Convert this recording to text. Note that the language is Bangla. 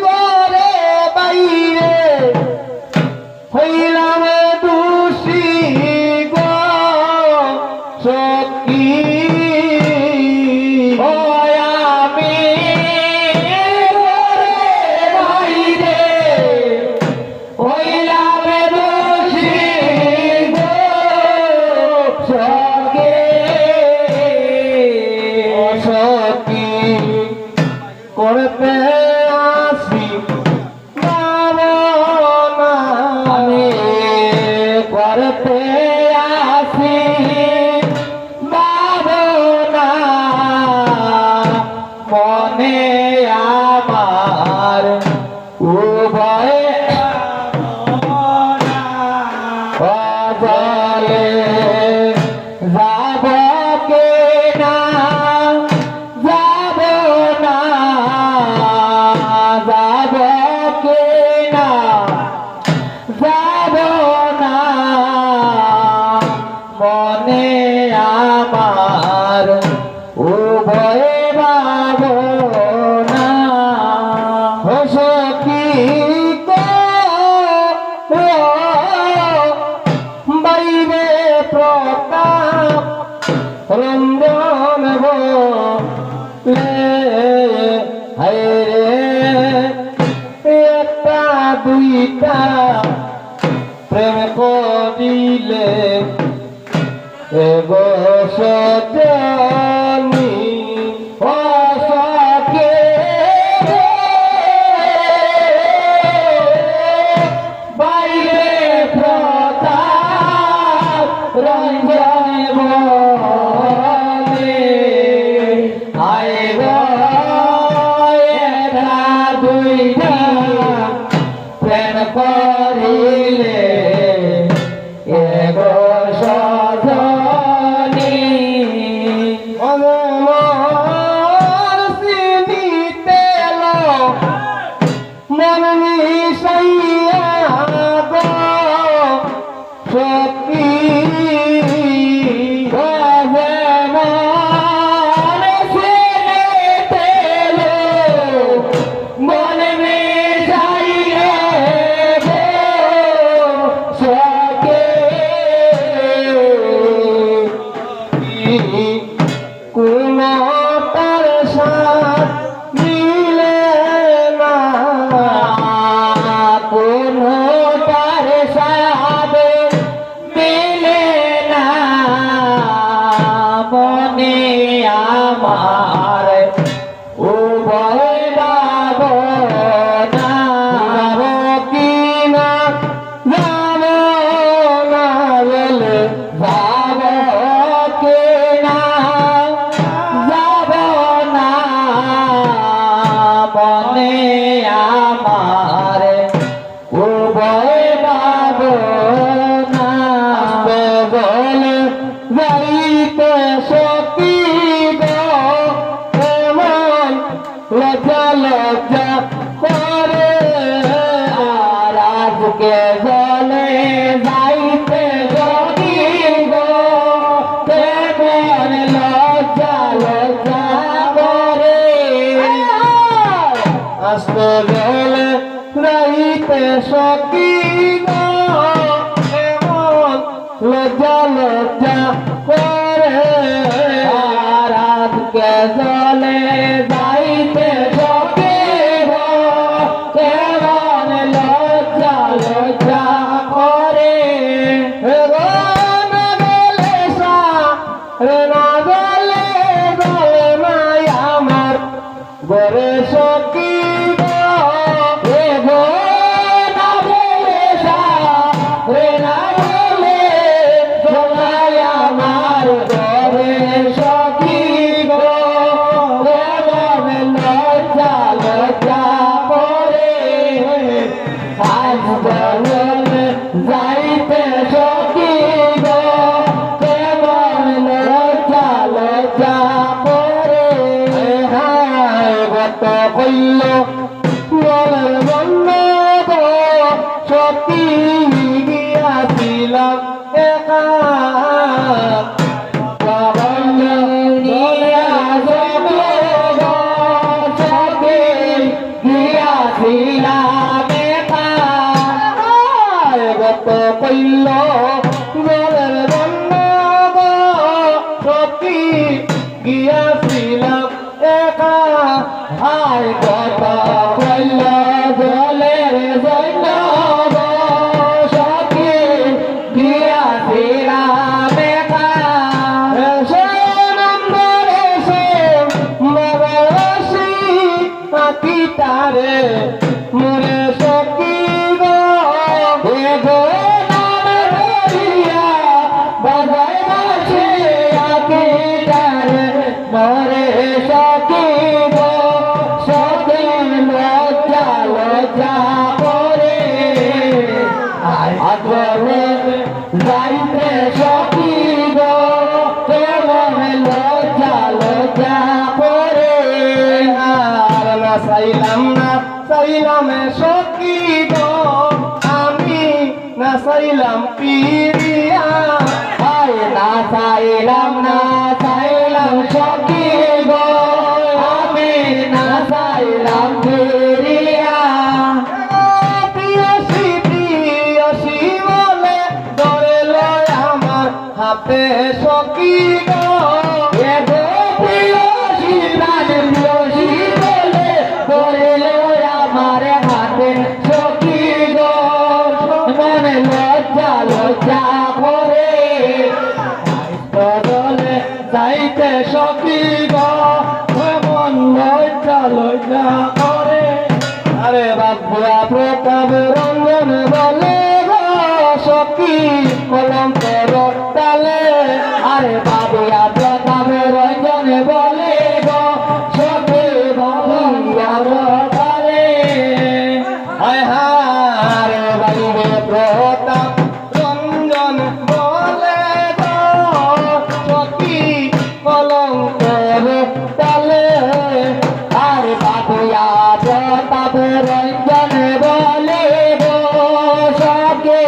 ঘরে বাইরে হইলাম দোষী গো সখী আমি ঘরে বাইরে হইলাম দোষী গো সখী সখী করতে আসি আমি করতে আসি বাবনা মনে আমার উভয় বলে যাব কে না যাব না যাব কে না যাব না মনে আমার উভয় ভাবনা সখী বাইরে প্রতাপ রঞ্জন বলে হায়রে একটা দুইটা প্রেম করিলে এগো সজনী ও সখী বাইরে প্রতাপ রঞ্জন বলে আয় গো এটা দুইটা প্রেম করিলে এগো সজনী অমর সিনিতে মন মিশাইয়া গো সখী মন মিশাইয়া কোন তার সাথ মিলে না কোন তার সাথ মিলে না মনে আমার উভয় ভাবনা কি না যাব না বলে যাব কে না যাব না মনে আমার উভয় ভাবনা বলে যাইতে সখী গো এমন লজ্জা লজ্জা করে আর আজকে জলে যাইতে যদি গো কেমন লজ্জা লজ্জা করে আসতে জলে যাইতে সখী গো এমন লজ্জা লজ্জা করে আর আজকে জলে যাইতে সখী গো কেমন লজ্জা লজ্জা করে না গেলে না গেলে গলে নাই আমার গরে সখী গো না গেলে না গেলে গলাই আমার গরে সখী গো কেমন লজ্জা লজ্জা করে আজ বলে যাইতে সখী গো কেমন লজ্জা লজ্জা করে গত কইল বলের বন্ধ সখী গিয়াছিলাম একা বন্ধ নিয়া সখী গিয়াছিলাম একা গত কইল জলের জন্য গো সখী গিয়াছিলাম একা আয় গত কইল জলের জন্য গো সখী গিয়াছিলাম একা এসে নম্বর এসে মগরসি আকি তারে মোরে সখী গো হে গো নাম ধরিয়া বাজায় বাসি আকি তারে মোরে সখী গো সখী লজ্জা লজ্জা করে আগরে যাইতে সখী গো কেমন লজ্জা লজ্জা করে আর না চাইলাম সখী গো আমি না চাইলাম পিরিয়া আয় না চাইলাম সখী গো আমি না চাইলাম পিরিয়া প্রিয়সী বলে ধরে লয় আমার হাতে সখী গো এগো প্রিয়সী প্রাণ প্রিয়সী বলে ধরে লয় আমার হাতে সখী গো মনে লজ্জা লজ্জা করে বদলে যাইতে সখী গো মন লজ্জা লজ্জা করে আরে বাবুয়া প্রতাপ রঞ্জন বলে গো সখী কলম করো তালে আরে বাবুয়া প্রতাপ রঞ্জন বলে গো সখী কলম তালে হায় হারে বাইরে প্রতাপ রঞ্জন বলে গো সখী কলম করো তালে আরে বাবুয়া প্রতাপ রঞ্জন বলে গো সখী